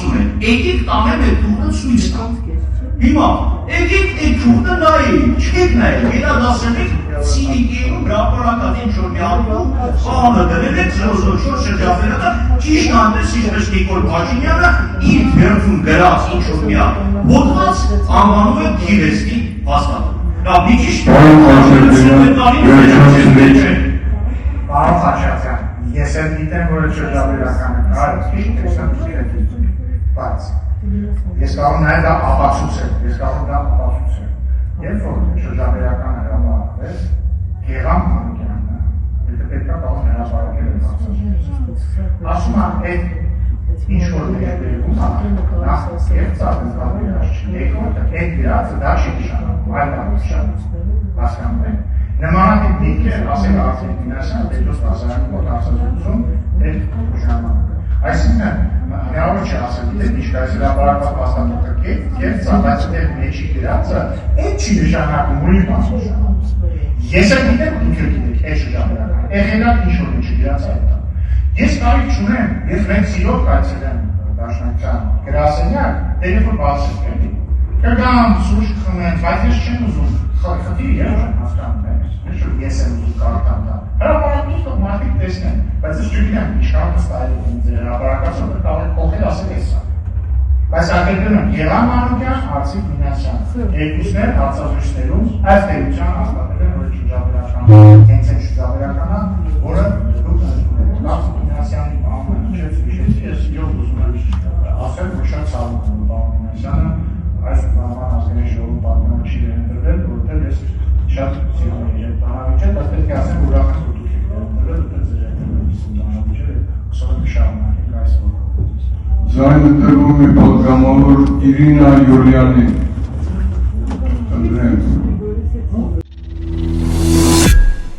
ասում են, եկեք տանեմ այդ թուղթը ցույց տամ։ Հիմա, եկեք այդ թուղթը նայեք, չեք նայեք, հետադասենք Սինիկիում հրապարակած ինչ-որ մի ալբում խաղանը դրել եք 004 շրջապետը ճիշտ հանդես ինչպես Նիկոլ Փաշինյանը իր թերթում գրած ինչ-որ մի հոդված անվանում է Գիրեստի հաստատում։ Դա մի ճիշտ Պարոն Խաչատրյան, ես էլ գիտեմ, որ շրջապետականը կար, բայց ես կարող նաև դա ապացուցել, երբ որ շրջապետականը հրապարակվեց, Գեղամ Մանուկյանը, եթե պետք է կարող հրապարակել է ասում է, այդ ինչ-որ ներբերվում նա կեղծավեն կապիրաշ չի, երկրորդը, այդ գրածը դա չի նշանակում, այլ հասկանում են։ Նմանատիպ դեպքեր ասել Արտակ Մինասյանը Պետրոս Բազարյանի մոտ հարցազրույցում այդ ժամանակ։ Այսինքն հնարավոր չէ ասել, դեպի ինչպես հրապարակված փաստաթղթը կեղծ է, բայց այդ մեջի գրածը այդ չի նշանակում, ուրիշ բան նշանակում։ Ես էլ գիտեմ, ինքը գիտեք, այդ շրջապետական, եղելակ ինչ-որ ինչի գրած է դա։ Ես կարիք չունեմ, ես մենք սիրով կայցելեմ Դաշնության գրասենյակ, տելեֆոն բացել կենի։ Կգամ, սուրճ խմեն, բայց ես չեմ ուզում, խնդիր եմ հասկանում եմ, ես եմ ուզում կարդամ դա։ Հրապարակվից տող մարդիկ տեսնեն, բայց ես չգիտեմ, ինչքան վստահել եմ ձեր հրապարակացումը կարող եք փոխել ասել ես սա։ Բայց ակերպում եմ Գեղամ Մանուկյան, Արտակ Մինասյան, երկուսներ հարցազրույցներում այս տերության հաստատել են, որ շրջապետական, հենց այն շրջապետականը, որը Արտակ Մինասյանի բանը չեց հիշեցի, ես իրոք ուզում եմ ասել, որ շատ ցավում եմ պարոն Մինասյանը այս բանման ազգային ժողովում պատմական չի վերընտրվել, որովհետև ես շատ սիրում եմ իր այդ բանավիճը, բայց պետք է ասեմ, որ ուրախ եմ, որ դուք եք վերընտրվել, որտեղ ձեր այդ բանավիճը հուսով եմ շարունակենք այս ոլորտում։ Ձայնը տրվում է պատգամավոր Իրինա Յոլյանի։